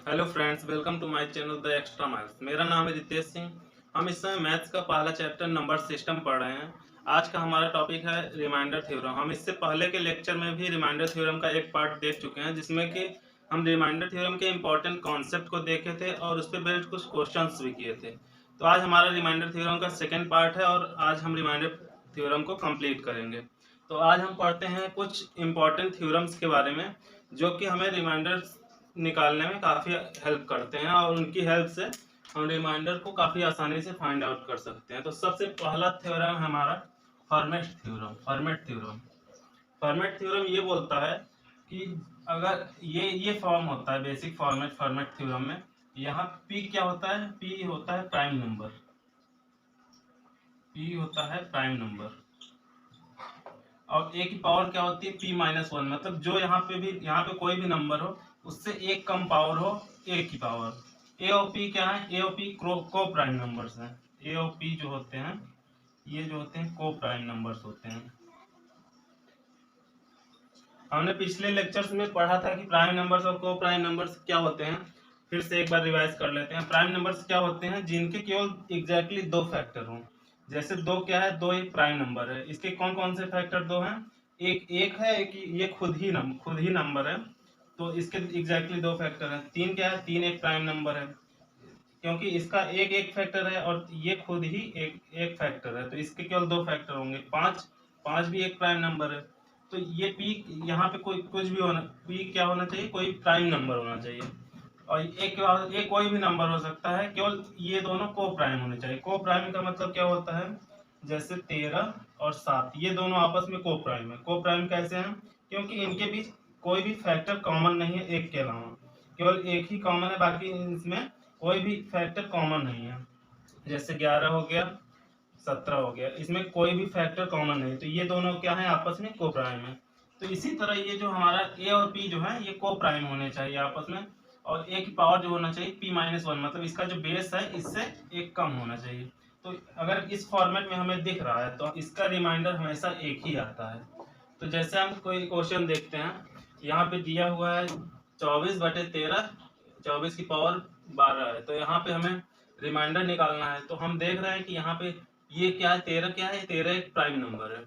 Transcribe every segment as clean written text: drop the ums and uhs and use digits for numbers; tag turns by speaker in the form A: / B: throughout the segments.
A: Hello friends, welcome to my channel the extra miles. मेरा नाम है रितेश सिंह। हम इस समय मैथ्स का पहला चैप्टर नंबर सिस्टम पढ़ रहे हैं। आज का हमारा टॉपिक है रिमाइंडर थ्योरम। हम इससे पहले के लेक्चर में भी रिमाइंडर थ्योरम का एक पार्ट देख चुके हैं, जिसमें कि हम रिमाइंडर थ्योरम के इंपॉर्टेंट कॉन्सेप्ट को देखे थे और उस पर बेस्ड कुछ क्वेश्चंस भी किए थे। तो आज हमारा रिमाइंडर थ्योरम का सेकेंड पार्ट है और आज हम रिमाइंडर थ्योरम को कंप्लीट करेंगे। तो आज हम पढ़ते हैं कुछ इंपॉर्टेंट थ्योरम्स के बारे में, जो कि हमें रिमाइंडर निकालने में काफ़ी हेल्प करते हैं और उनकी हेल्प से हम रिमाइंडर को काफ़ी आसानी से फाइंड आउट कर सकते हैं। तो सबसे पहला थ्योरम है हमारा फॉर्मेट थ्योरम। फॉर्मेट थ्योरम ये बोलता है कि अगर ये फॉर्म होता है बेसिक फॉर्मेट थ्योरम में, यहाँ पी क्या होता है? पी होता है प्राइम नंबर। पी होता है प्राइम नंबर और ए की पावर क्या होती है? P minus one. मतलब जो यहाँ पे कोई भी नंबर हो उससे एक कम पावर हो ए की पावर। ए और पी क्या है? ए और पी को प्राइम नंबर्स हैं। ए और पी जो होते हैं, ये जो होते हैं को प्राइम नंबर्स होते हैं। हमने पिछले लेक्चर्स में पढ़ा था कि प्राइम नंबर्स और को प्राइम नंबर्स क्या होते हैं। फिर से एक बार रिवाइज कर लेते हैं। प्राइम नंबर्स क्या होते हैं? जिनके केवल एग्जैक्टली दो फैक्टर हों। जैसे दो क्या है? दो एक प्राइम नंबर है। इसके कौन कौन से फैक्टर दो हैं? एक है, एक ये खुद ही नंबर है, तो इसके एग्जैक्टली दो फैक्टर हैं। तीन क्या है? तीन एक प्राइम नंबर है, क्योंकि इसका एक एक फैक्टर है और ये खुद ही एक फैक्टर है, तो इसके केवल दो फैक्टर होंगे। पाँच, पाँच भी एक प्राइम नंबर है। तो ये पी, यहाँ पे कोई कुछ भी होना, पी क्या होना चाहिए? कोई प्राइम नंबर होना चाहिए। और एक कोई भी नंबर हो सकता है, केवल ये दोनों को प्राइम होने चाहिए। को प्राइम का मतलब क्या होता है? जैसे 13 और 7, ये दोनों आपस में को प्राइम है। को प्राइम कैसे हैं? क्योंकि इनके बीच कोई भी फैक्टर कॉमन नहीं है एक के अलावा। केवल एक ही कॉमन है, बाकी इसमें कोई भी फैक्टर कॉमन नहीं है। जैसे 11 हो गया, 17 हो गया, इसमें कोई भी फैक्टर कॉमन नहीं, तो ये दोनों क्या है? आपस में को प्राइम है। तो इसी तरह ये जो हमारा ए और पी जो है, ये को प्राइम होने चाहिए आपस में। और ए की पावर जो होना चाहिए पी माइनस वन, मतलब इसका जो बेस है इससे एक कम होना चाहिए। तो अगर इस फॉर्मेट में हमें दिख रहा है तो इसका रिमाइंडर हमेशा एक ही आता है। तो जैसे हम कोई क्वेश्चन देखते हैं, यहाँ पे दिया हुआ है 24/13, 24 की पावर 12 है। तो यहाँ पे हमें रिमाइंडर निकालना है। तो हम देख रहे हैं कि यहाँ पे ये क्या है? 13 क्या है? 13 एक प्राइम नंबर है।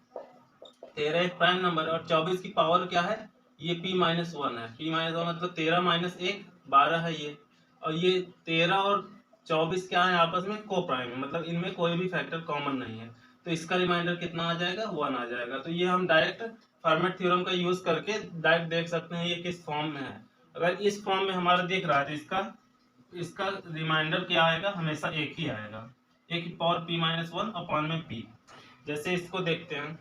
A: 13 एक प्राइम नंबर है और 24 की पावर क्या है? ये p माइनस वन है। p माइनस वन मतलब 13 माइनस एक 12 है ये। और ये 13 और 24 क्या है? आपस में को प्राइम है, मतलब इनमें कोई भी फैक्टर कॉमन नहीं है। तो इसका रिमाइंडर कितना आ जाएगा? 1 आ जाएगा। तो ये हम डायरेक्ट फॉर्मेट थ्योरम का यूज करके डायरेक्ट देख सकते हैं ये किस फॉर्म में है। अगर इस फॉर्म में हमारा दिख रहा है तो इसका रिमाइंडर क्या आएगा? हमेशा एक ही आएगा। ए की power p minus one upon में p। जैसे इसको देखते हैं,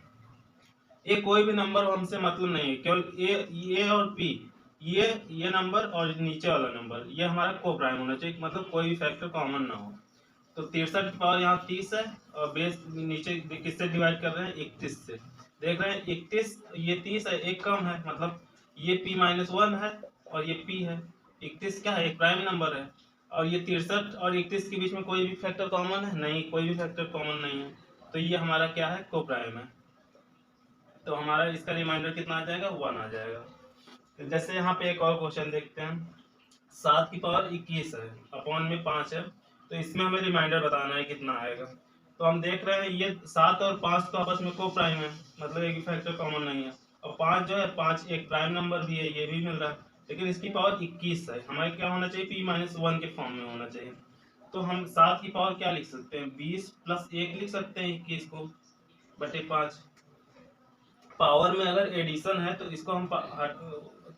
A: ये कोई भी नंबर हमसे मतलब नहीं है, केवल ए और पी, ये नंबर और नीचे वाला नंबर, ये हमारा को प्राइम होना चाहिए, मतलब कोई भी फैक्टर कॉमन ना हो। तो 63 की पावर यहाँ 30 है और बेस नीचे किससे डिवाइड कर रहे हैं? 31 से। देख रहे हैं 31, ये 30 है, एक कम है, मतलब ये p माइनस वन है और ये p है। 31 क्या है? एक प्राइम नंबर है। और ये 63 और 31 के बीच में कोई भी फैक्टर कॉमन है? नहीं, कोई भी फैक्टर कॉमन नहीं है। तो ये हमारा क्या है? को प्राइम है। तो हमारा इसका रिमाइंडर कितना आ जाएगा? 1 आ जाएगा। तो जैसे यहाँ पे एक और क्वेश्चन देखते हैं, 7 की पावर 21 है, अपॉन में 5 है। तो इसमें हमें रिमाइंडर बताना है कितना आएगा। तो हम देख रहे हैं ये 7 और 5 तो आपस में को प्राइम है, मतलब एक भी फैक्टर कॉमन नहीं है। और 5 जो है, 5 एक प्राइम नंबर भी है, ये भी मिल रहा है, लेकिन इसकी पावर 21 है। हमारे क्या होना चाहिए? p माइनस वन के फॉर्म में होना चाहिए। तो हम 7 की पावर क्या लिख सकते हैं? 20 प्लस 1 लिख सकते हैं, 21 को बटे 5। पावर में अगर एडिशन है तो इसको हम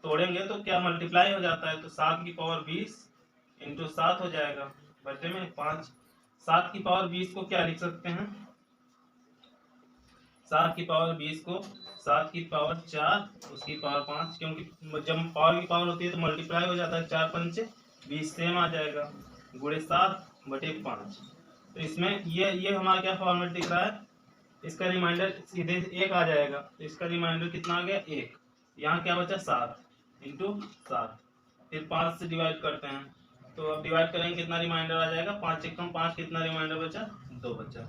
A: तोड़ेंगे तो क्या मल्टीप्लाई हो जाता है, तो 7 की पावर 20 इंटू 7 हो जाएगा बटे में 5। 7 की पावर 20 को क्या लिख सकते हैं? 7 की पावर 20 को 7 की पावर 4 उसकी पावर 5, क्योंकि जब पावर की पावर होती है तो मल्टीप्लाई हो जाता है। 4 पंचे 20 सेम आ जाएगा, गुणे 7 बटे 5। तो इसमें ये हमारा क्या फॉर्मेट दिख रहा है? इसका रिमाइंडर सीधे 1 आ जाएगा। तो इसका रिमाइंडर कितना आ गया? 1। यहाँ क्या बचा? 7 इंटू 7, फिर 5 से डिवाइड करते हैं। तो अब डिवाइड करेंगे, कितना रिमाइंडर आ जाएगा? 5 एकम 5, कितना रिमाइंडर बचा? 2 बचा।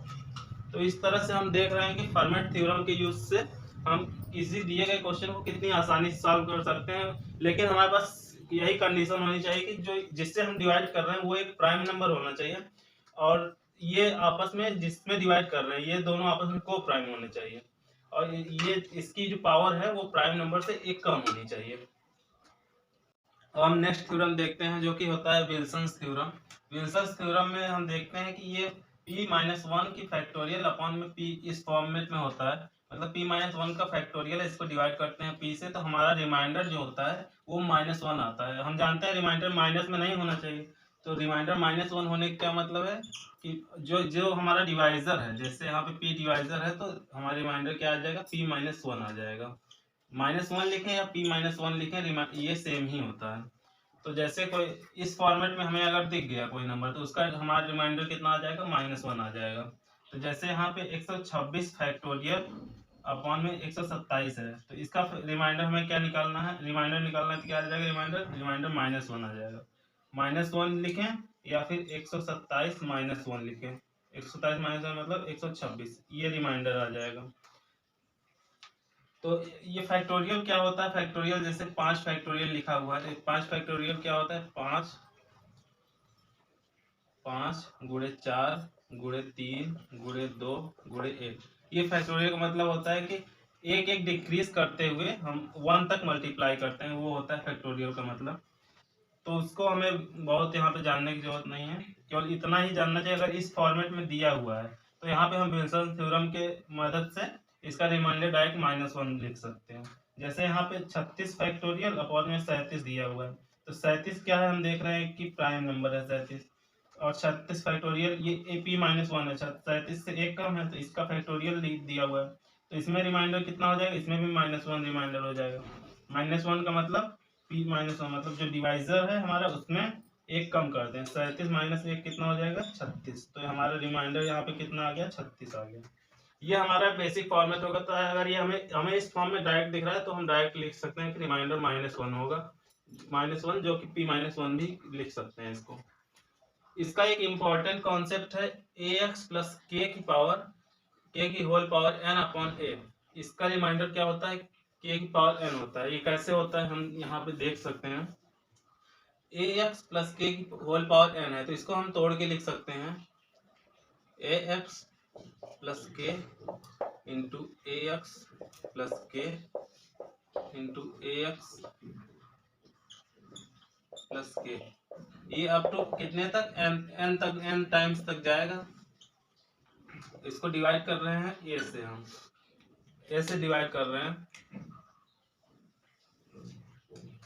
A: तो इस तरह से हम देख रहे हैं कि फॉर्मेट थ्योरम के यूज से हम इसी दिए गए क्वेश्चन को कितनी आसानी से सॉल्व कर सकते हैं। लेकिन हमारे पास यही कंडीशन होनी चाहिए कि जो जिससे हम डिवाइड कर रहे हैं वो एक प्राइम नंबर होना चाहिए, और ये आपस में जिसमें डिवाइड कर रहे हैं ये दोनों आपस में को प्राइम होने चाहिए, और ये इसकी जो पावर है वो प्राइम नंबर से एक कम होनी चाहिए। अब हम नेक्स्ट थ्योरम देखते हैं जो कि होता है विल्सन्स थ्योरम। विल्सन्स थ्योरम में हम देखते हैं कि ये p-1 की फैक्टोरियल अपॉन में p इस फॉर्मेट में होता है, मतलब p-1 का फैक्टोरियल है, इसको डिवाइड करते हैं p से, तो हमारा रिमाइंडर जो होता है वो -1 आता है। हम जानते हैं रिमाइंडर माइनस में नहीं होना चाहिए, तो रिमाइंडर -1 होने का क्या मतलब है कि जो जो हमारा डिवाइजर है, जैसे यहाँ पे p डिवाइजर है तो हमारा रिमाइंडर क्या आ जाएगा, p-1 आ जाएगा। -1 लिखें या p-1 लिखें, ये सेम ही होता है। तो जैसे कोई इस फॉर्मेट में हमें अगर दिख गया कोई नंबर तो उसका हमारा रिमाइंडर कितना आ जाएगा, -1 आ जाएगा। तो जैसे यहाँ पे 126 फैक्टोरियल अपॉन में 127 है, तो इसका रिमाइंडर हमें क्या निकालना है, रिमाइंडर निकालना है तो क्या आ जाएगा, रिमाइंडर -1 आ जाएगा। -1 लिखें या फिर 127 -1 लिखें, 127 -1 मतलब 126, ये रिमाइंडर आ जाएगा। तो ये फैक्टोरियल क्या होता है, फैक्टोरियल जैसे 5 फैक्टोरियल लिखा हुआ है, 5 फैक्टोरियल क्या होता है, 5 गुणे 4 गुणे 3 गुणे 2 गुणे 1। ये फैक्टोरियल का मतलब होता है कि एक एक डिक्रीज करते हुए हम 1 तक मल्टीप्लाई करते हैं, वो होता है फैक्टोरियल का मतलब। तो उसको हमें बहुत यहाँ पे जानने की जरूरत नहीं है, केवल इतना ही जानना चाहिए अगर इस फॉर्मेट में दिया हुआ है तो यहाँ पे हम विल्सन थ्योरम के मदद से इसका रिमाइंडर डायरेक्ट -1 लिख सकते हैं। जैसे यहाँ पे 36 फैक्टोरियल अपॉन में 37 दिया हुआ है, तो 37 क्या है, हम देख रहे हैं कि प्राइम नंबर है 37, और 36 फैक्टोरियल ये p-1 है, 37 से एक कम है तो इसका फैक्टोरियल दिया हुआ है, तो इसमें रिमाइंडर कितना हो जाएगा, इसमें भी -1 रिमाइंडर हो जाएगा। -1 का मतलब p-1 मतलब जो डिवाइजर है हमारा उसमें एक कम करते हैं, 37 - 1 कितना हो जाएगा, 36, तो हमारा रिमाइंडर यहाँ पे कितना आ गया, 36 आ गया। ये हमारा बेसिक फॉर्मेट होगा। तो अगर ये हमें हमें इस फॉर्म में डायरेक्ट दिख रहा है तो हम डायरेक्ट लिख सकते हैं कि रिमाइंडर -1 होगा, -1 जो कि p-1 भी लिख सकते हैं इसको। इसका एक इम्पॉर्टेंट कॉन्सेप्ट है ax प्लस k की पावर k की whole power n upon a। इसका रिमाइंडर क्या होता है, k की पावर n होता है। ये कैसे होता है हम यहाँ पे देख सकते हैं, ax प्लस k की होल पावर n है तो इसको हम तोड़ के लिख सकते हैं ax plus k into ax plus k into ax plus k। ये अप टू कितने तक, n तक, n टाइम्स तक जाएगा। इसको डिवाइड कर रहे हैं a से, हम a से डिवाइड कर रहे हैं,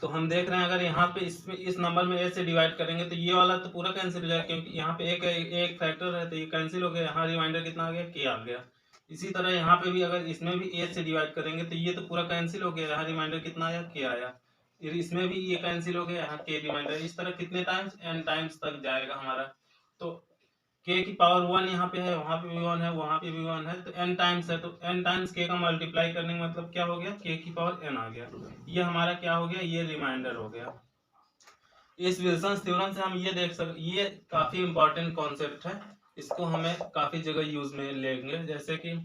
A: तो हम देख रहे हैं अगर यहाँ पे इसमें इस नंबर में a से डिवाइड करेंगे तो ये वाला तो पूरा कैंसिल हो जाएगा, क्योंकि यहाँ पे एक फैक्टर है तो ये कैंसिल हो गया, यहाँ रिमाइंडर कितना आ गया, k आ गया। इसी तरह यहाँ पे भी अगर इसमें भी a से डिवाइड करेंगे तो ये तो पूरा कैंसिल हो गया, यहाँ रिमाइंडर कितना आया, k आया। इसमें भी ये कैंसिल हो गया, यहाँ k रिमाइंडर। इस तरह कितने टाइम्स, n टाइम्स तक जाएगा हमारा। तो k की पावर 1 यहाँ पे है, वहां पे भी 1 है, वहां पे भी 1 है, तो n टाइम्स है, तो n टाइम्स k का मल्टीप्लाई करने का मतलब क्या हो गया, k की पावर n आ गया। ये हमारा क्या हो गया, ये रिमाइंडर हो गया। इस विल्सन थ्योरम से हम ये देख सकते, ये काफी इंपॉर्टेंट कॉन्सेप्ट है, इसको हमें काफी जगह यूज में लेंगे। जैसे कि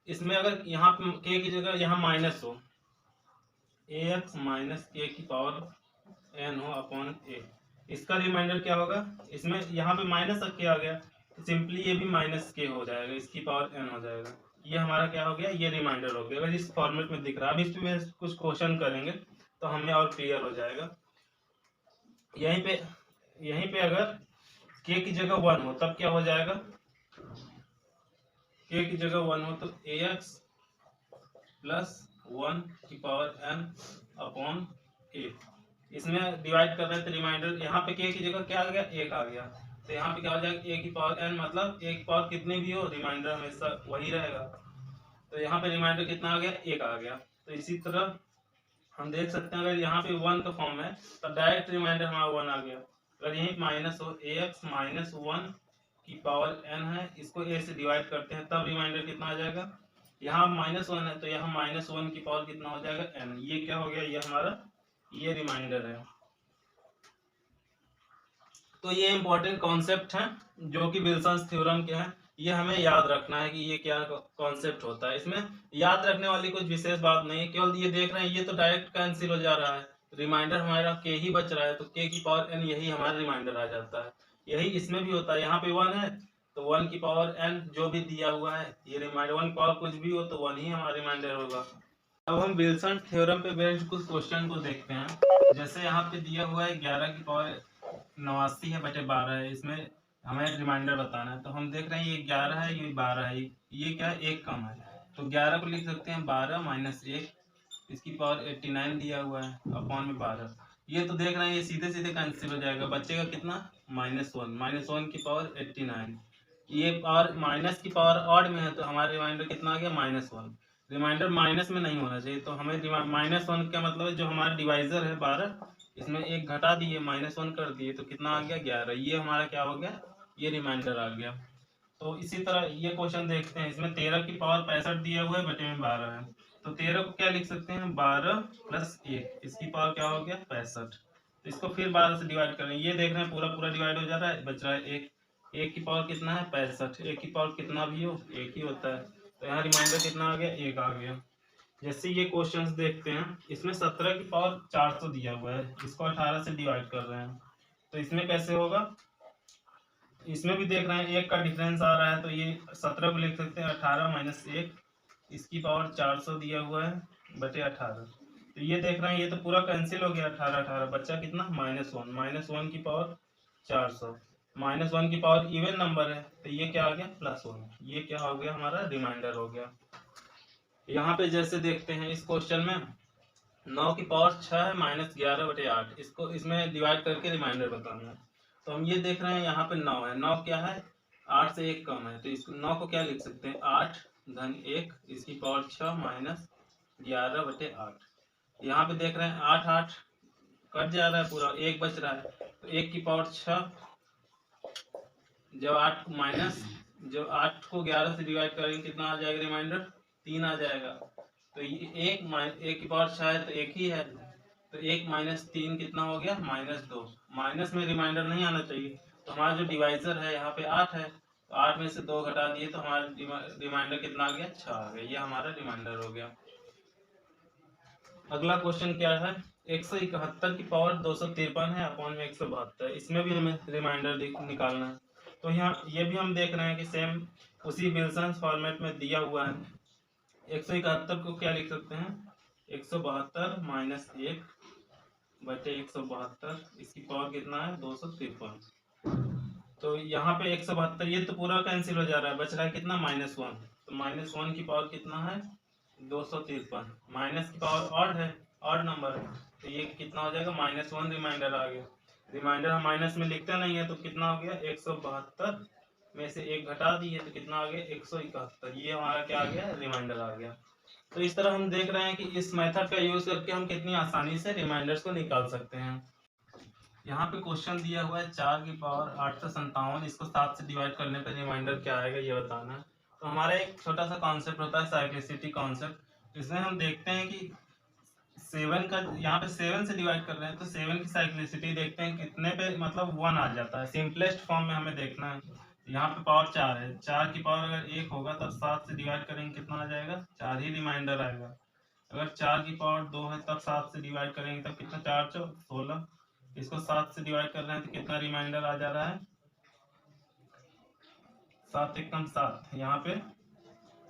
A: इसमें अगर यहाँ पे k की जगह यहाँ माइनस हो, ax माइनस k की पावर n हो अपॉन a, इसका रिमाइंडर क्या होगा, इसमें यहाँ पे माइनस k आ गया तो सिंपली ये भी -k हो जाएगा, इसकी पावर n हो जाएगा। ये हमारा क्या हो गया, ये रिमाइंडर हो गया। अगर इस फॉर्मेट में दिख रहा है, अब इसमें कुछ क्वेश्चन करेंगे तो हमें और क्लियर हो जाएगा। यहीं पे अगर k की जगह 1 हो तब क्या हो जाएगा, k की जगह 1 हो तो ax प्लस 1 की पावर n अपॉन a। इसमें डिवाइड कर रहे हैं तो रिमाइंडर यहाँ पे k की जगह क्या आ गया, 1 आ गया, तो यहाँ पे क्या हो जाएगा, a की पावर n मतलब a की पावर कितनी भी हो रिमाइंडर हमेशा वही रहेगा। तो यहाँ पे रिमाइंडर कितना आ गया, 1 आ गया। तो इसी तरह हम देख सकते हैं अगर यहाँ पे 1 का फॉर्म है तो डायरेक्ट रिमाइंडर हमारा 1 आ गया। अगर यही माइनस हो, ax माइनस 1 की पावर n है, इसको a से डिवाइड करते हैं तब रिमाइंडर कितना आ जाएगा, यहाँ -1 है तो यहाँ -1 की पावर कितना हो जाएगा, n। ये क्या हो गया, ये हमारा ये रिमाइंडर है। तो ये इंपॉर्टेंट कॉन्सेप्ट है जो कि विल्सन थ्योरम के हैं, ये हमें याद रखना है कि ये क्या कॉन्सेप्ट होता है। इसमें याद रखने वाली कुछ विशेष बात नहीं है, केवल ये देख रहे हैं ये तो डायरेक्ट कैंसिल हो जा रहा है, रिमाइंडर हमारा के ही बच रहा है, तो के की पावर n यही हमारा रिमाइंडर आ जाता है। यही इसमें भी होता है, यहाँ पे 1 है तो 1 की पावर n जो भी दिया हुआ है ये रिमाइंडर, 1 की पावर कुछ भी हो तो 1 ही हमारा रिमाइंडर होगा। अब हम विल्सन थ्योरम पे बेस्ड कुछ क्वेश्चन को देखते हैं। जैसे यहाँ पे दिया हुआ है 11 की पावर 89 है बटे 12 है, इसमें हमें रिमाइंडर बताना है। तो हम देख रहे हैं ये 11 है ये 12 है, ये क्या है एक कम है, तो 11 को लिख सकते हैं 12 माइनस 1, इसकी पावर 89 दिया हुआ है अपॉन में 12। ये तो देख रहे हैं ये सीधे सीधे कैंसिल हो जाएगा, बचेगा कितना -1, -1 की पावर 89। ये पावर माइनस की पावर ऑड में है तो हमारा रिमाइंडर कितना आ गया -1। रिमाइंडर माइनस में नहीं होना चाहिए, तो हमें -1 का मतलब है जो हमारा डिवाइजर है 12, इसमें एक घटा दिए -1 कर दिए तो कितना आ गया 11, ये हमारा क्या हो गया, ये रिमाइंडर आ गया। तो इसी तरह ये क्वेश्चन देखते हैं, इसमें 13 की पावर 65 दिया हुआ है बटे में 12 है, तो 13 को क्या लिख सकते हैं 12 प्लस 1, इसकी पावर क्या हो गया 65। तो इसको फिर 12 से डिवाइड करें, ये देख रहे हैं पूरा पूरा डिवाइड हो जा रहा है, बच रहा है 1, 1 की पावर कितना है 65, 1 की पावर कितना भी हो 1 ही होता है, तो यहाँ रिमाइंडर कितना आ गया 1 आ गया। जैसे ये क्वेश्चंस देखते हैं, इसमें 17 की पावर 400 दिया हुआ है, इसको 18 से डिवाइड कर रहे हैं, तो इसमें कैसे होगा, इसमें भी देख रहे हैं 1 का डिफरेंस आ रहा है, तो ये 17 को लिख सकते हैं 18 माइनस 1, इसकी पावर 400 दिया हुआ है बटे 18। तो ये देख रहे हैं ये तो पूरा कैंसिल हो गया, 18 18 बच्चा कितना -1 की पावर 400, -1 की पावर इवन नंबर है तो ये क्या आ गया +1, ये क्या हो गया हमारा रिमाइंडर हो गया। यहाँ पे जैसे देखते हैं इस क्वेश्चन में 9 की पावर 6 है -11 बटे 8, इसको इसमें डिवाइड करके रिमाइंडर बताना है। तो हम ये देख रहे हैं यहाँ पे 9 है, 9 क्या है 8 से 1 कम है, तो इस 9 को क्या लिख सकते हैं 8 धन 1, इसकी पावर 6 -11 बटे 8। यहाँ पे देख रहे हैं 8 8 कट जा रहा है, पूरा 1 बच रहा है, तो 1 की पावर 6, जब 8 को 11 से डिवाइड करेंगे कितना आ जाएगा रिमाइंडर 3 आ जाएगा। तो ये 1 की पावर 6 है तो 1 ही है, तो 1 माइनस 3 कितना हो गया -2, माइनस में रिमाइंडर नहीं आना चाहिए, तो हमारा जो डिवाइजर है यहाँ पे 8 है, तो 8 में से 2 घटा दिए तो हमारा रिमाइंडर कितना आ गया 6 आ गया, ये हमारा रिमाइंडर हो गया। अगला क्वेश्चन क्या है 171 की पावर 253 है अपॉन में 172, इसमें भी हमें रिमाइंडर निकालना है। तो यहाँ ये भी हम देख रहे हैं कि सेम उसी विल्सन फॉर्मेट में दिया हुआ है। 171 को क्या लिख सकते हैं 172 माइनस 1 बटे 172, इसकी पावर कितना है 253। तो यहाँ पे 172 ये तो पूरा कैंसिल हो जा रहा है, बच रहा है कितना -1, तो -1 की पावर कितना है 253, माइनस की पावर ऑड है, ऑड नंबर है, तो ये कितना हो जाएगा -1 रिमाइंडर आ गया। रिमाइंडर हम माइनस में लिखते नहीं है तो कितना हो गया 172 में से 1 घटा दिए तो कितना आ गया 171, ये हमारा क्या आ गया रिमाइंडर आ गया। तो इस तरह हम देख रहे हैं कि इस मेथड का यूज करके हम कितनी आसानी से रिमाइंडर्स को निकाल सकते हैं। यहाँ पे क्वेश्चन दिया हुआ है 4 की पावर 857, इसको 7 से डिवाइड करने पर रिमाइंडर क्या आएगा ये बताना है। तो हमारा एक छोटा सा कॉन्सेप्ट होता है साइक्लिसिटी कॉन्सेप्ट, इसमें हम देखते हैं कि 7 का यहाँ पे 7 से डिवाइड कर रहे हैं तो 7 की साइक्लिसिटी देखते हैं कितने पे मतलब 1 आ जाता है, सिंपलेस्ट फॉर्म में हमें देखना है। यहाँ पे पावर 4 है, 4 की पावर अगर 1 होगा तब 7 से डिवाइड करेंगे कितना आ जाएगा 4 ही रिमाइंडर आएगा। अगर 4 की पावर 2 है तब 7 से डिवाइड करेंगे तब कितना 4 4 16, इसको 7 से डिवाइड कर रहे हैं तो कितना रिमाइंडर आ जा रहा है 7 एकम 7, यहाँ पे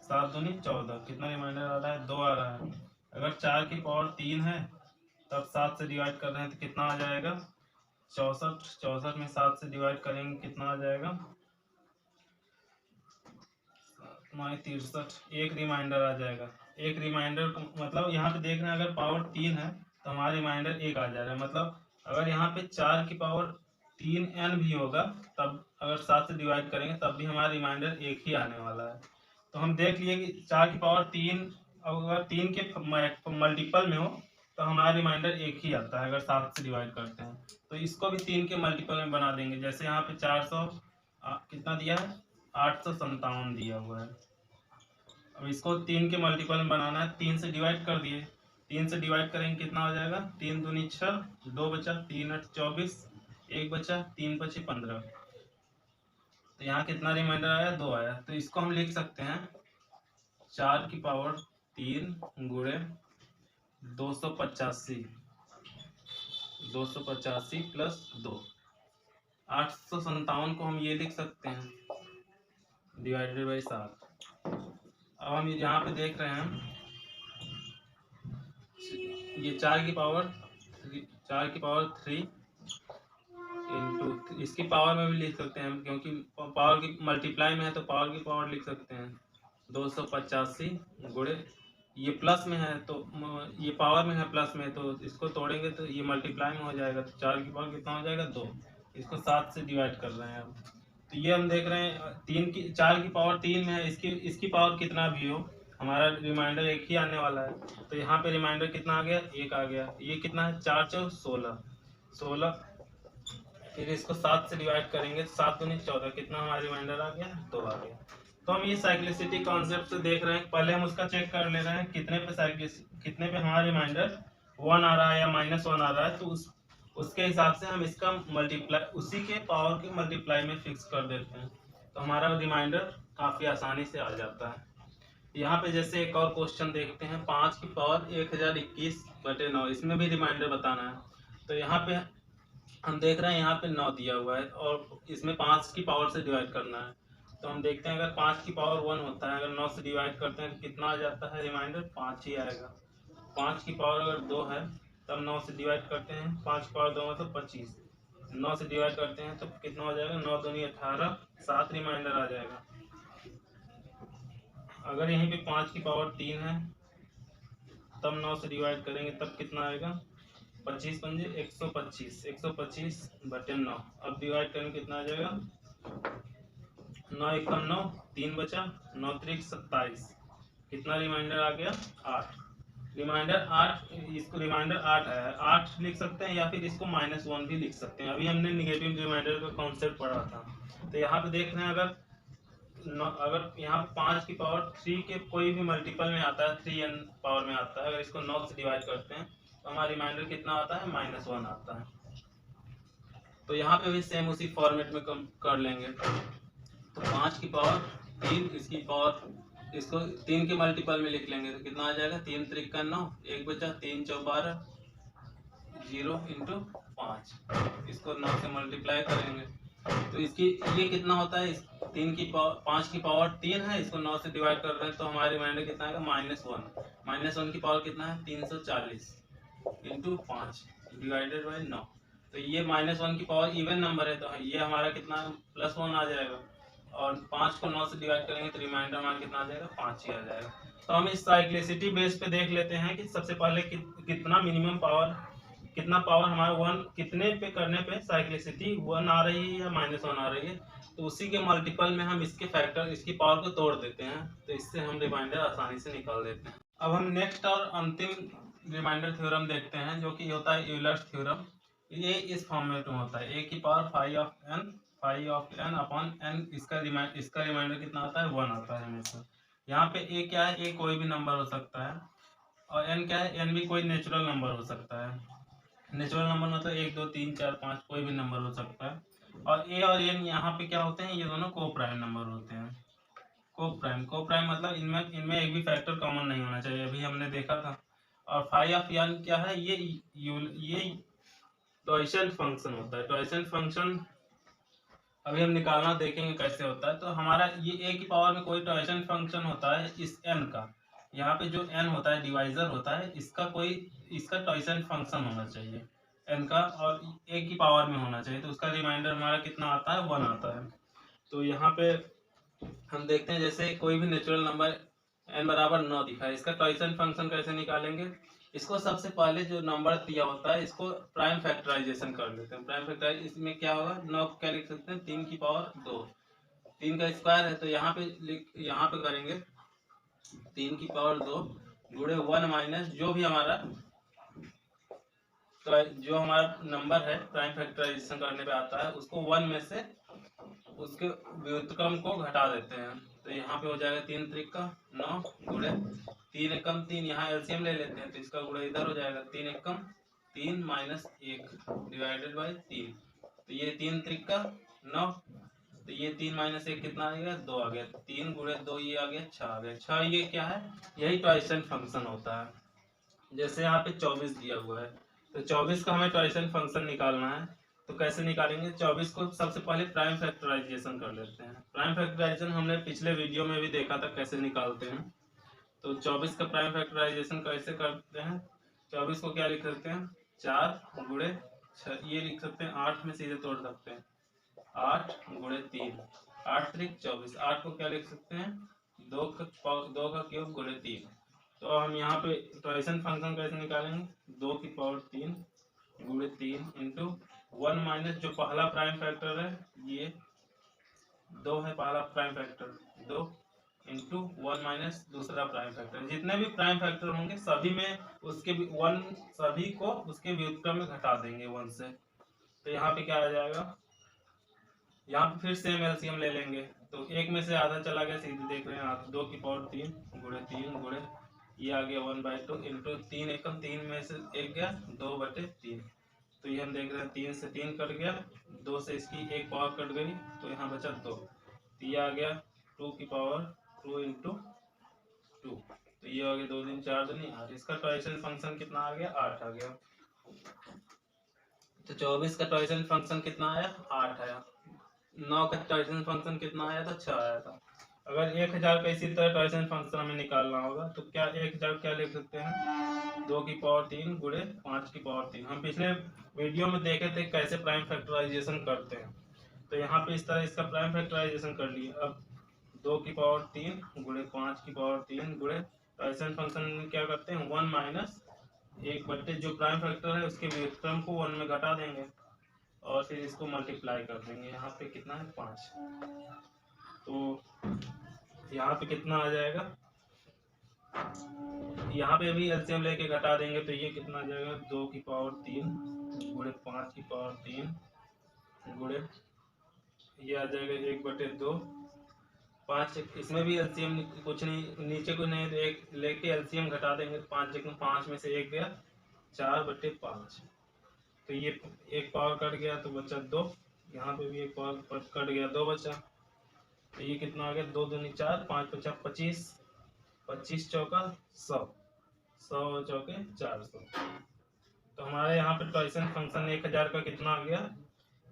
A: 7 दूनी 14, कितना रिमाइंडर आ रहा है 2 आ रहा है। अगर 4 की पावर 3 है तब 7 से डिवाइड कर रहे हैं तो कितना आ जाएगा 64, 64 में 7 से डिवाइड करेंगे कितना आ जाएगा 63, एक रिमाइंडर आ जाएगा। एक रिमाइंडर मतलब यहाँ पे देख रहे हैं अगर पावर 3 है तो हमारा रिमाइंडर 1 आ जा रहा है, मतलब अगर यहाँ पे 4 की पावर 3n भी होगा तब अगर 7 से डिवाइड करेंगे तब भी हमारा रिमाइंडर 1 ही आने वाला है। तो हम देख लिए कि 4 की पावर 3 अगर 3 के मल्टीपल में हो तो हमारा रिमाइंडर 1 ही आता है अगर 7 से डिवाइड करते हैं, तो इसको भी 3 के मल्टीपल में बना देंगे। जैसे यहाँ पे 400 कितना दिया है 857 दिया हुआ है, अब इसको 3 के मल्टीपल में बनाना है, 3 से डिवाइड कर दिए, 3 से डिवाइड करेंगे कितना हो जाएगा 3 दूनी 6, 2 बचा 3 8 24, 1 बचा 3 5 15, तो यहाँ कितना रिमाइंडर आया 2 आया। तो इसको हम लिख सकते हैं 4 की पावर 3 गुणे 285 285 प्लस 2, 857 को हम ये लिख सकते हैं डिवाइडेड बाई 7। अब हम यहाँ पे देख रहे हैं ये 4 की पावर 3 इंटू, इसकी पावर में भी लिख सकते हैं क्योंकि पावर की मल्टीप्लाई में है तो पावर की पावर लिख सकते हैं 285 गुणे, ये प्लस में है तो ये पावर में है प्लस में, तो इसको तोड़ेंगे तो ये मल्टीप्लाई में हो जाएगा, तो 4 की पावर कितना हो जाएगा 2, इसको 7 से डिवाइड कर रहे हैं अब। तो ये हम देख रहे हैं 4 की पावर 3 में है, इसकी पावर कितना भी हो हमारा रिमाइंडर एक ही आने वाला है, तो यहाँ पे रिमाइंडर कितना आ गया 1 आ गया। ये कितना है 4 4 16, फिर इसको 7 से डिवाइड करेंगे, 7 दूनी 14, कितना हमारा रिमाइंडर आ गया 2 आ गया। तो हम ये साइक्लिसिटी कॉन्सेप्ट से देख रहे हैं, पहले हम उसका चेक कर ले रहे हैं कितने पे हमारा रिमाइंडर 1 आ रहा है या -1 आ रहा है, तो उसके हिसाब से हम इसका मल्टीप्लाई उसी के पावर के मल्टीप्लाई में फिक्स कर देते हैं, तो हमारा रिमाइंडर काफ़ी आसानी से आ जाता है। यहाँ पे जैसे एक और क्वेश्चन देखते हैं, 5 की पावर 1021/9, इसमें भी रिमाइंडर बताना है। तो यहाँ पे हम देख रहे हैं यहाँ पे 9 दिया हुआ है और इसमें 5 की पावर से डिवाइड करना है, तो हम देखते हैं अगर 5 की पावर 1 होता है, अगर 9 से डिवाइड करते हैं तो कितना आ जाता है रिमाइंडर 5 ही आएगा। 5 की पावर अगर 2 है तब 9 से डिवाइड करते हैं, 5 की पावर 2 मतलब 25, 9 से डिवाइड करते हैं तो कितना हो जाएगा 9 दूनी 18, 7 रिमाइंडर आ जाएगा। अगर यहीं पे 5 की पावर 3 है तब 9 से डिवाइड करेंगे तब कितना आएगा 25 पंजे 125, 125/9, अब डिवाइड करेंगे कितना आ जाएगा 9 एकम 9, 3 बचा, 9 त्रिक 27, कितना रिमाइंडर आ गया 8, रिमाइंडर 8, इसको रिमाइंडर 8 आया, 8 लिख सकते हैं या फिर इसको -1 भी लिख सकते हैं। अभी हमने निगेटिव रिमाइंडर का कॉन्सेप्ट पढ़ा था, तो यहाँ पे देख रहे हैं अगर यहाँ 5 की पावर 3 के कोई भी मल्टीपल में आता है, 3n पावर में आता है, अगर इसको 9 से डिवाइड करते हैं तो हमारा रिमाइंडर कितना आता है -1 आता है। तो यहाँ पे भी सेम उसी फॉर्मेट में कर लेंगे, तो 5 की पावर 3, इसकी पावर इसको 3 के मल्टीपल में लिख लेंगे तो कितना आ जाएगा 3 त्रिक 9, 1 बचा, 3 चौ 12, 0 इंटू 5, इसको 9 से मल्टीप्लाई करेंगे तो इसकी ये कितना होता है 5 की पावर 3 है, इसको 9 से डिवाइड कर रहे हैं तो हमारा रिमाइंडर कितना आएगा -1 की पावर कितना है 340 इंटू 5 डिवाइडेड बाई 9, तो ये -1 की पावर इवन नंबर है तो ये हमारा कितना +1 आ जाएगा, और 5 को 9 से डिवाइड करेंगे तो रिमाइंडर हमारा कितना आ जाएगा 5 ही आ जाएगा। तो हम इस साइक्लिसिटी बेस पे देख लेते हैं कि सबसे पहले कितना मिनिमम पावर, कितना पावर हमारा 1 कितने पे करने पे साइक्लिसिटी 1 आ रही है या -1 आ रही है, तो उसी के मल्टीपल में हम इसके फैक्टर इसकी पावर को तोड़ देते हैं, तो इससे हम रिमाइंडर आसानी से निकाल देते हैं। अब हम नेक्स्ट और अंतिम रिमाइंडर थ्योरम देखते हैं जो कि होता है यूलर्स थ्योरम। ये इस फॉर्मेट में होता है, a की power phi of n upon n, इसका रिमाइंडर कितना आता है 1 आता है हमेशा। यहाँ पे a क्या है, a कोई भी नंबर हो सकता है, और n क्या है, n भी कोई नेचुरल नंबर हो सकता है। नेचुरल नंबर मतलब 1 2 3 4 5 कोई भी नंबर हो सकता है, और a और n यहाँ पे क्या होते हैं, ये दोनों को प्राइम नंबर होते हैं। को प्राइम मतलब इनमें एक भी फैक्टर कॉमन नहीं होना चाहिए, अभी हमने देखा था। और फाई ऑफ n क्या है, ये टॉयसन फंक्शन होता है। टॉयसन फंक्शन अभी हम निकालना देखेंगे कैसे होता है। तो हमारा ये a की पावर में कोई टॉयसन फंक्शन होता है इस n का, यहाँ पे जो n होता है डिवाइजर होता है, इसका टॉयसन फंक्शन होना चाहिए n का, और a की पावर में होना चाहिए, तो उसका रिमाइंडर हमारा कितना आता है 1 आता है। तो यहाँ पे हम देखते हैं जैसे कोई भी नेचुरल नंबर n बराबर 9 दिखा है, इसका टॉयसन फंक्शन कैसे निकालेंगे, इसको सबसे पहले जो नंबर दिया होता है इसको प्राइम फैक्टराइजेशन कर लेते हैं। प्राइम फैक्टराइज इसमें क्या होगा, 9 को क्या लिख सकते हैं 3 की पावर 2, 3 का स्क्वायर है तो यहाँ पे करेंगे 3 की पावर 2 गुणे 1 माइनस जो हमारा नंबर है प्राइम फैक्टराइजेशन करने पे आता है, उसको 1 में से उसके व्युत्क्रम को घटा देते हैं, तो यहाँ पे हो जाएगा 3 त्रिक 9 गुणे 3 एकम 3, यहाँ एलसीएम ले लेते हैं तो इसका गुणा इधर हो जाएगा 3 एकम 3 माइनस 1 डिवाइडेड बाई 3, तो ये 3 त्रिक 9, तो ये 3 माइनस 1 कितना आ गया 2 आ गया, 3 गुणे 2 ये आ गया 6 आ गया 6, ये क्या है यही टॉयसन फंक्शन होता है। जैसे यहाँ पे 24 दिया हुआ है तो 24 का हमें टॉयसन फंक्शन निकालना है। तो कैसे निकालेंगे? 24 को सबसे पहले प्राइम फैक्टराइजेशन कर लेते हैं। प्राइम फैक्टराइजेशन हमने पिछले वीडियो में भी देखा था कैसे निकालते हैं। तो 24 का प्राइम फैक्टराइजेशन कैसे करते हैं? 24 को क्या लिख सकते हैं? 4 गुणे 6, ये लिख सकते हैं। 8 में सीधे तोड़ सकते हैं, 8 गुणे 3, 8 त्रिक 24। 8 को क्या लिख सकते हैं? 2 का क्यूब गुणे 3। तो हम यहाँ पे टॉयसन फंक्शन कैसे निकालेंगे? 2 की पावर 3 गुणे 3 इंटू 1 माइनस जो पहला प्राइम फैक्टर है, ये 2 है पहला प्राइम फैक्टर, 2 इंटू 1 माइनस दूसरा प्राइम फैक्टर। जितने भी प्राइम फैक्टर होंगे सभी में उसके 1, सभी को उसके व्युत्क्रम में घटा देंगे 1 से। तो यहाँ पे क्या आ जाएगा? यहाँ पे फिर सेम एलसीएम ले लेंगे। तो 1 में से आधा चला गया, सीधे देख रहे हैं 2 की पावर 3 गुणे 3 गुणे ये आ गया 1/2 इंटू 3 एकम 3 में से 1 गया, 2/3। तो ये हम देख रहे हैं 3 से 3 कट गया, 2 से इसकी 1 पावर कट गई, तो यहाँ बचा 2। तो ये आ गया 2 की पावर 2 इंटू 2। तो ये आ गया 2 दिन 4 दूनी 8। इसका टॉयसन फंक्शन कितना आ गया? 8 आ गया। तो 24 का टॉयसन फंक्शन कितना आया? 8 आया। 9 का टॉयसन फंक्शन कितना आया था? 6 आया था। अगर 1000 का इसी तरह टॉयसन फंक्शन हमें निकालना होगा तो क्या 1000 क्या लिख सकते हैं? 2 की पावर 3 गुणे 5 की पावर 3। हम पिछले वीडियो में देखे थे कैसे प्राइम फैक्टराइजेशन करते हैं। तो यहाँ पे इस तरह इसका प्राइम फैक्टराइजेशन कर लिए। अब 2 की पावर 3 गुणे 5 की पावर 3 गुणे टॉयसन फंक्शन में क्या करते हैं? 1 माइनस 1 जो प्राइम फैक्टर है उसके व्युत्क्रम को 1 में घटा देंगे और फिर इसको मल्टीप्लाई कर देंगे। यहाँ पे कितना है? 5। तो यहाँ पे कितना आ जाएगा? यहाँ पे भी एलसीएम लेके घटा देंगे तो ये कितना आ जाएगा? 2 की पावर 3 गुणे 5 की पावर 3 गुणे ये आ जाएगा 1/2। 5 इसमें भी एलसीएम कुछ नहीं, नीचे कुछ नहीं, तो एक लेके एलसीएम घटा देंगे तो 5 में से 1 गया, 4/5। तो ये 1 पावर कट गया तो बचा 2। यहाँ पे भी 1 पावर कट गया, 2 बचा। तो ये कितना आ गया? 2 दूनी 4, 5 बचा 25, 25 चौका 100, 100 चौके 400। तो हमारे यहाँ पे टॉयसन फंक्शन 1000 का कितना आ गया?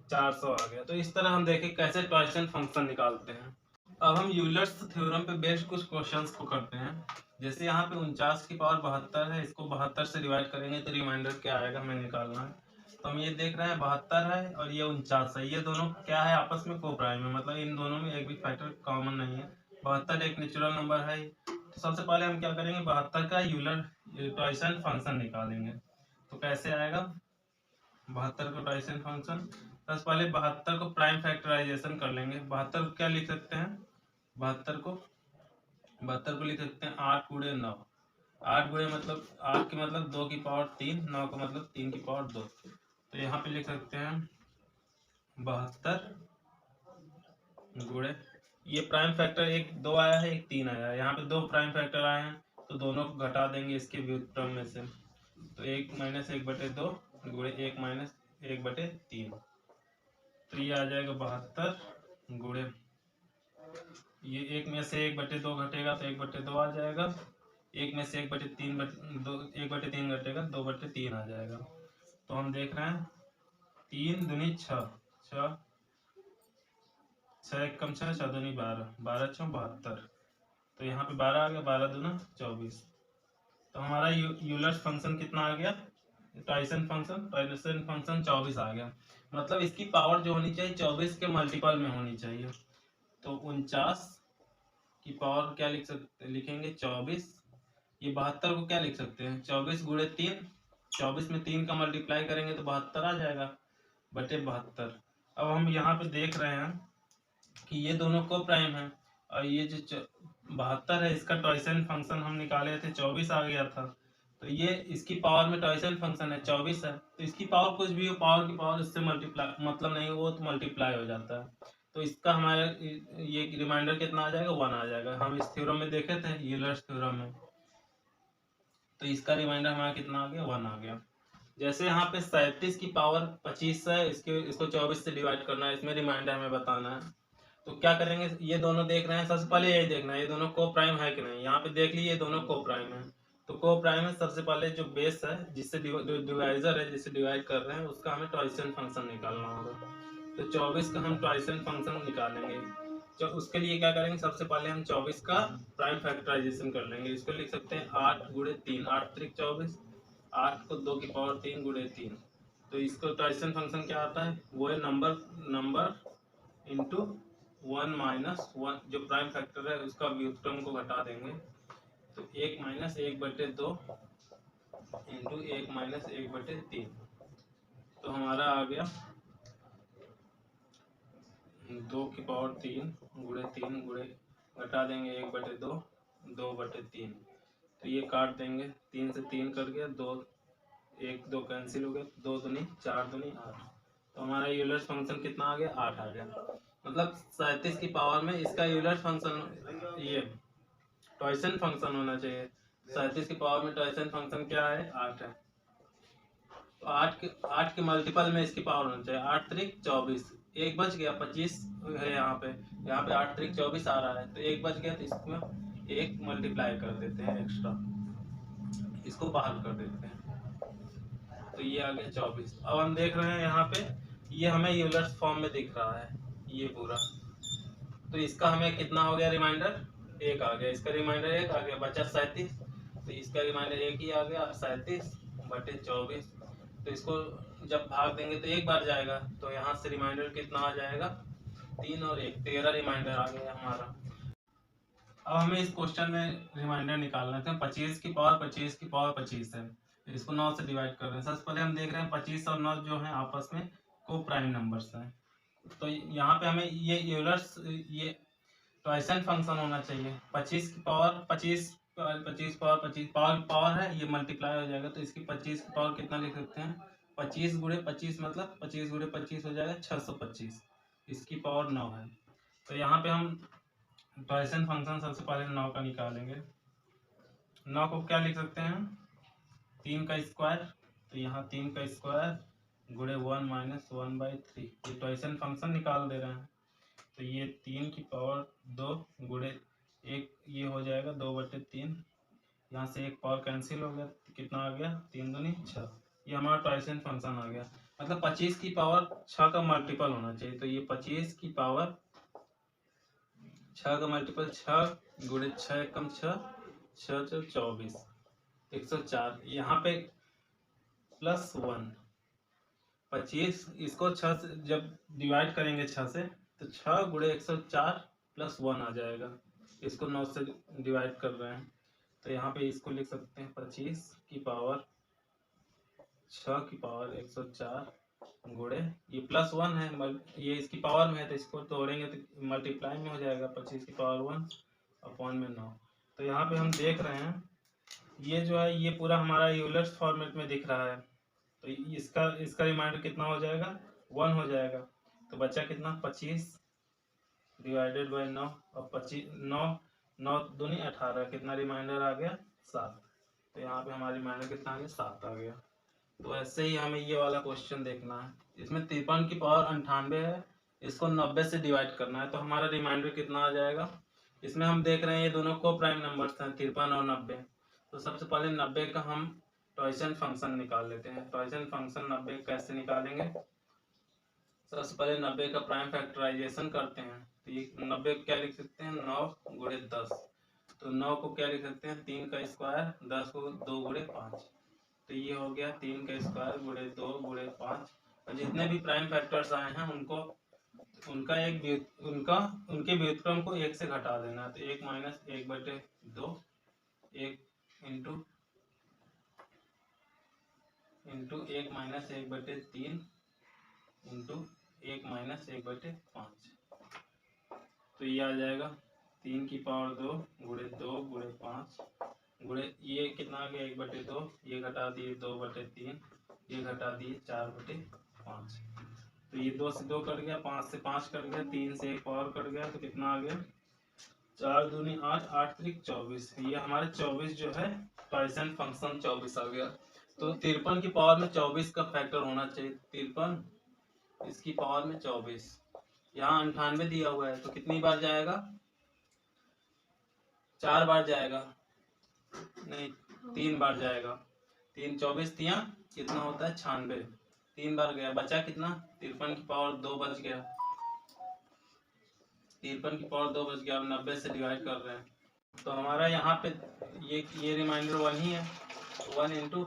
A: 400 आ गया। तो इस तरह हम देखें कैसे टॉयसन फंक्शन निकालते हैं। अब हम यूलर्स थ्योरम पे बेस्ड कुछ क्वेश्चंस को करते हैं। जैसे यहाँ पे 49 की पावर 72 है, इसको 72 से डिवाइड करेंगे तो रिमाइंडर क्या आएगा हमें निकालना है। तो हम ये देख रहे हैं 72 है और ये 49 है, ये दोनों क्या है? आपस में को प्राइम है, मतलब इन दोनों में एक भी फैक्टर कॉमन नहीं है। 72 एक नेचुरल नंबर है। तो सबसे पहले हम क्या करेंगे? 72 का यूलर टॉयसन फंक्शन निकालेंगे। तो कैसे आएगा 72 का टॉयसन फंक्शन? सबसे पहले 72 को प्राइम फैक्टराइजेशन कर लेंगे। 72 को क्या लिख सकते हैं? 72 को लिख सकते हैं 8 गुणे 9। 8 गुणे मतलब 8 के मतलब 2 की पावर 3, 9 का मतलब 3 की पावर 2। तो यहाँ पे लिख सकते हैं 72 गुणे, ये प्राइम फैक्टर एक 2 आया है, एक 3 आया है। यहाँ पे 2 प्राइम फैक्टर आए हैं तो दोनों को घटा देंगे इसके व्युत्क्रम में से। तो 1 माइनस 1/2 गुणे 1 माइनस 1/3। तो ये आ जाएगा 72 गुणे, ये 1 में से 1/2 घटेगा तो 1/2 आ जाएगा। 1 में से 1/3 1/3 घटेगा, 2/3 आ जाएगा। तो हम देख रहे हैं 3 दूनी 6, 6 एक कम 6, 6 दूनी 12, 12 6 72। तो यहाँ पे 12 आ गया, 12 दूना 24। तो हमारा यूलर्स फंक्शन कितना आ गया? टॉयसन फंक्शन 24 आ गया। मतलब इसकी पावर जो होनी चाहिए 24 के मल्टीपल में होनी चाहिए। तो 49 की पावर क्या लिखेंगे? 24। ये 72 को क्या लिख सकते हैं? 24 गुणे 3, 24 में 3 का मल्टीप्लाई करेंगे तो 72 आ जाएगा बटे 72। अब हम यहाँ पे देख रहे हैं कि ये दोनों को प्राइम है और ये जो 72 है इसका टॉयसन फंक्शन हम निकाले थे 24 आ गया था। तो ये इसकी पावर में टॉयसन फंक्शन है 24 है, तो इसकी पावर कुछ भी हो, पावर की पावर इससे मल्टीप्लाई मतलब नहीं, वो तो मल्टीप्लाई हो जाता है। तो इसका हमारा ये रिमाइंडर कितना आ जाएगा? 1 आ जाएगा। हम इस थ्योरम में देखे थे यूलर्स थ्योरम में, तो इसका रिमाइंडर हमारा कितना आ गया? 1 आ गया। जैसे यहाँ पे 37 की पावर 25 है, इसको 24 से डिवाइड करना है, इसमें रिमाइंडर हमें बताना है। तो क्या करेंगे? ये दोनों देख रहे हैं, सबसे पहले यही देखना है ये दोनों को प्राइम है कि नहीं। यहाँ पे देख लीजिए ये दोनों को प्राइम है, तो को प्राइम में सबसे पहले जो बेस है जिससे डिवाइजर है जिसे डिवाइड कर रहे हैं उसका हमें टॉयसन फंक्शन निकालना होगा। तो 24 का हम टॉयसन फंक्शन निकालेंगे। तो उसके लिए क्या करेंगे, सबसे पहले हम 24 का प्राइम फैक्टराइजेशन कर लेंगे। इसको लिख सकते हैं 8 गुणे 3, 8 त्रिक 24, 8 को 2 की पावर 3 गुणे 3। तो इसको टॉयसन फंक्शन क्या आता है, वो है नंबर इंटू 1 माइनस 1, जो प्राइम फैक्टर है उसका व्युत्क्रम को घटा देंगे। तो 1 माइनस 1/2 इंटू 1 माइनस 1/3। तो हमारा आ गया 2 की पावर 3 गुणे 3 गुणे घटा देंगे 1/2, 2/3। तो ये काट देंगे, 3 से 3 कट गया, 2 1 2 कैंसिल हो गया, 2 दूनी 4 दूनी 8। तो हमारा यूलर फंक्शन कितना आ गया, 8 आ गया। मतलब 37 की पावर में इसका यूलर फंक्शन ये टॉयसन फंक्शन होना चाहिए। 37 की पावर में टॉयसन फंक्शन क्या है, 8 है। तो 8 के मल्टीपल में इसकी पावर होना चाहिए। 8 त्रिक 24, एक बच गया, 25 है यहाँ पे 8 त्रिक 24 आ रहा है, तो एक बच गया, तो इसमें एक मल्टीप्लाई कर देते हैं एक्स्ट्रा, इसको बाहर कर देते हैं। तो ये आ गया 24। अब हम देख रहे हैं यहाँ पे ये हमें यूलर्स फॉर्म में दिख रहा है ये पूरा। तो इसका हमें कितना हो गया रिमाइंडर, 1 आ गया। इसका रिमाइंडर 1 आ गया, बचा 37। तो इसका रिमाइंडर 1 ही आ गया, 37/24। तो इसको जब भाग देंगे तो एक बार जाएगा, तो यहाँ से रिमाइंडर कितना आ जाएगा, 3 और 1, 13 रिमाइंडर आ गया हमारा। अब हमें इस क्वेश्चन में रिमाइंडर निकालना है। 25 की पावर 25 है, इसको 9 से डिवाइड कर रहे हैं। सबसे पहले हम देख रहे हैं 25 और 9 जो है आपस में को प्राइम नंबर्स हैं। तो यहाँ पे हमें ये यूलर्स ये टॉयसन फंक्शन होना चाहिए। 25 की पावर 25 पावर है, ये मल्टीप्लाई हो जाएगा। तो इसकी 25 की पावर कितना लिख सकते हैं, 25 गुणे 25 मतलब 25 गुणे 25 हो जाएगा 625। इसकी पावर 9 है। तो यहाँ पे हम टॉयसन फंक्शन सबसे पहले 9 का निकालेंगे। 9 को क्या लिख सकते हैं, 3 का स्क्वायर। तो यहाँ 3 का स्क्वायर गुणे 1 माइनस 1/3, ये टॉयसन फंक्शन निकाल दे रहे हैं। तो ये 3 की पावर 2 गुणे 1, ये हो जाएगा 2/3। यहाँ से एक पावर कैंसिल हो गया, तो कितना आ गया, 3 दूनी 6। ये हमारा टॉयसन फंक्शन आ गया। मतलब 25 की पावर 6 का मल्टीपल होना चाहिए। तो ये 25 की पावर 6 का मल्टीपल 6 गुणे 6 कम 6, 6 24, 104। यहाँ पे +1, 25 इसको 6 से जब डिवाइड करेंगे 6 से, तो 6 गुणे 104 +1 आ जाएगा। इसको 9 से डिवाइड कर रहे हैं, तो यहाँ पे इसको लिख सकते हैं 25 की पावर 6 की पावर 104 गुणे, ये +1 है, ये इसकी पावर में है, तो इसको तोड़ेंगे तो मल्टीप्लाई में हो जाएगा 25 की पावर 1 अपॉन में 9। तो यहाँ पे हम देख रहे हैं ये जो है ये पूरा हमारा यूलर्स फॉर्मेट में दिख रहा है। तो इसका रिमाइंडर कितना हो जाएगा, 1 हो जाएगा। तो बच्चा कितना, 25 डिवाइडेड बाई 9, और 25 9 दूनी 18, कितना रिमाइंडर आ गया, 7। तो यहाँ पे हमारा रिमाइंडर कितना आ गया, 7 आ गया। तो ऐसे ही हमें ये वाला क्वेश्चन देखना है। इसमें 53 की पावर 98 है, इसको 90 से डिवाइड करना है। तो हमारा रिमाइंडर कितना आ जाएगा, इसमें हम देख रहे हैं ये दोनों को प्राइम नंबर्स हैं, 53 और 90। तो सबसे पहले 90 का हम टॉयसन फंक्शन निकाल लेते हैं। टॉयसन फंक्शन 90 कैसे निकालेंगे, सबसे पहले 90 का प्राइम फैक्टराइजेशन करते हैं। तो ये 90 क्या लिख सकते हैं, 9 गुणे 10। तो 9 को क्या लिख सकते हैं, 3 का स्क्वायर, 10 को 2 गुणे 5। तो ये हो गया 3 का स्क्वायर गुणे 2 गुणे 5। और जितने भी प्राइम फैक्टर्स आए हैं उनके व्युत्क्रम को 1 से घटा देना है। तो 1 minus 1/2, 1 into 1 minus 1/3 into 1 minus 1/5। तो ये आ जाएगा 3 की पावर 2 गुणे 2 गुणे 5 गुणे, ये कितना आ गया 1/2, ये घटा दिए 2/3, ये घटा दिए 4/5। तो ये 2 से 2 कट गया, 5 से 5 कट गया, 3 से 1 पावर कट गया, तो कितना आ गया, 4 दूनी 8, 8 त्रिक 24। ये हमारे 24 जो है टॉयसन फंक्शन 24 आ गया। तो 53 की पावर में 24 का फैक्टर होना चाहिए। 53 इसकी पावर में 24, यहाँ 98 दिया हुआ है, तो कितनी बार जाएगा, 4 बार जाएगा, नहीं 3 बार जाएगा। 3 24 तिया कितना होता है 96, 3 बार गया, बचा कितना 53 की पावर 2 बच गया, 53 की पावर 2 बच गया। अब 90 से डिवाइड कर रहे हैं तो हमारा यहाँ पे ये रिमाइंडर 1 ही है। 1 इंटू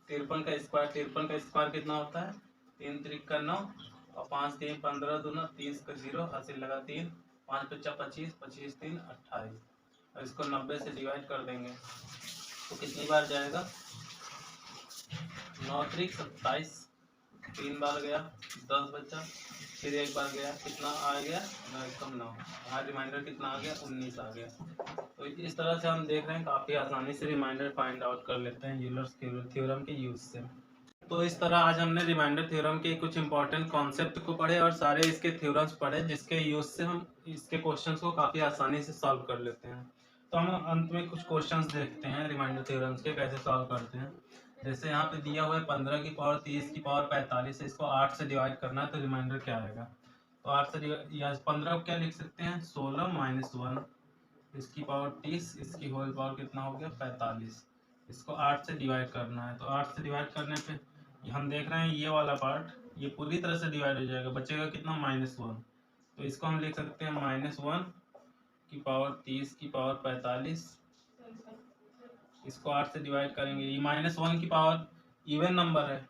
A: 53 का स्क्वायर, 53 का स्क्वायर कितना होता है 3 3 का 9 और 5 3 15 दूना 30 का 0 80 लगा 3 5 5 25 25 3 28 और इसको 90 से डिवाइड कर देंगे तो कितनी बार जाएगा 9 3 27, 3 बार गया 10 बचा, फिर एक बार गया कितना आ गया 9 हमारा रिमाइंडर कितना आ गया 19 आ गया। तो इस तरह से हम देख रहे हैं काफ़ी आसानी से रिमाइंडर फाइंड आउट कर लेते हैं यूलर्स थ्योरम के यूज से। तो इस तरह आज हमने रिमाइंडर थ्योरम के कुछ इंपॉर्टेंट कॉन्सेप्ट को पढ़े और सारे इसके थ्योरम्स पढ़े जिसके यूज से हम इसके क्वेश्चंस को काफ़ी आसानी से सॉल्व कर लेते हैं। तो हम अंत में कुछ क्वेश्चंस देखते हैं रिमाइंडर थ्योरम्स के कैसे सॉल्व करते हैं। जैसे यहाँ पे दिया हुआ है 15 की पावर 30 की पावर 45 है, इसको 8 से डिवाइड करना है तो रिमाइंडर क्या आएगा। तो 8 से या 15 को क्या लिख सकते हैं 16 माइनस 1, इसकी पावर 30, इसकी होल पावर कितना हो गया 45, इसको 8 से डिवाइड करना है। तो 8 से डिवाइड करने पे हम देख रहे हैं ये वाला पार्ट ये पूरी तरह से डिवाइड हो जाएगा, बचेगा कितना -1। तो इसको हम लिख सकते हैं -1 की पावर 30 की पावर 45, इसको 8 से डिवाइड करेंगे। ये -1 की पावर इवन नंबर है,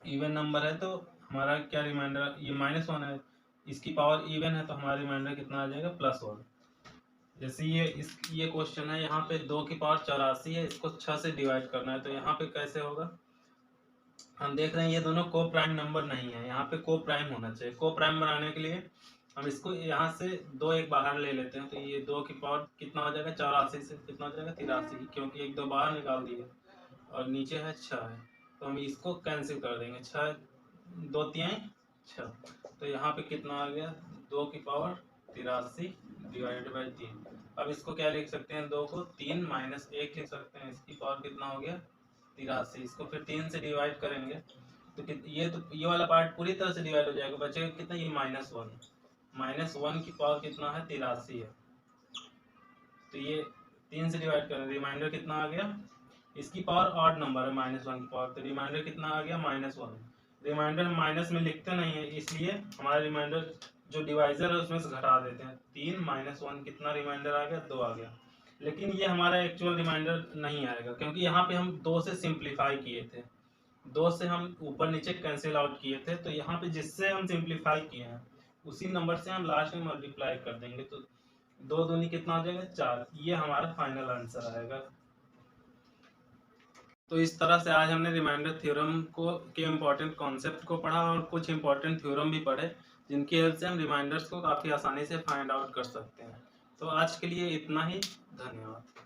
A: इवन नंबर है तो हमारा क्या रिमाइंडर ये -1 है, इसकी पावर इवन है तो हमारा रिमाइंडर कितना आ जाएगा +1। जैसे ये क्वेश्चन है यहाँ पे 2 की पावर 84 है, इसको 6 से डिवाइड करना है तो यहाँ पे कैसे होगा। हम देख रहे हैं ये दोनों को प्राइम नंबर नहीं है, यहाँ पे को प्राइम होना चाहिए। को प्राइम बनाने के लिए हम इसको यहाँ से 2 एक बाहर ले लेते हैं तो ये 2 की पावर कितना हो जाएगा 84 से कितना हो जाएगा 83, क्योंकि 1 2 बाहर निकाल दिए और नीचे है 6 है तो हम इसको कैंसिल कर देंगे। 6 2 तिहाई 6, तो यहाँ पे कितना आ गया 2 की पावर 83 डिवाइडेड बाई 3। अब इसको क्या लिख सकते हैं 2 को 3 माइनस 1 लिख सकते हैं, इसकी पावर कितना हो गया 83। इसको फिर 3 से डिवाइड करेंगे तो ये वाला पार्ट पूरी तरह से डिवाइड हो जाएगा, बचेगा कितना ये -1 की पावर कितना है 83 है। तो ये 3 से डिवाइड करें रिमाइंडर कितना आ गया, इसकी पावर ऑड नंबर है -1 की पावर तो रिमाइंडर कितना आ गया -1। रिमाइंडर माइनस में लिखते नहीं है इसलिए हमारा रिमाइंडर जो डिवाइजर है उसमें से घटा देते हैं। 3 -1 कितना रिमाइंडर आ गया 2 आ गया। लेकिन ये हमारा एक्चुअल रिमाइंडर नहीं आएगा क्योंकि यहाँ पे हम 2 से सिंप्लीफाई किए थे, 2 से हम ऊपर नीचे कैंसिल आउट किए थे तो यहाँ पे जिससे हम सिंप्लीफाई किए हैं उसी नंबर से हम लास्ट में मल्टीप्लाई कर देंगे तो 2 दूनी कितना हो जाएगा 4, ये हमारा फाइनल आंसर आएगा। तो इस तरह से आज हमने रिमाइंडर थ्योरम के इम्पोर्टेंट कॉन्सेप्ट को पढ़ा और कुछ इम्पोर्टेंट थ्योरम भी पढ़े जिनकी हेल्प से हम रिमाइंडर्स को काफ़ी आसानी से फाइंड आउट कर सकते हैं। तो आज के लिए इतना ही, धन्यवाद।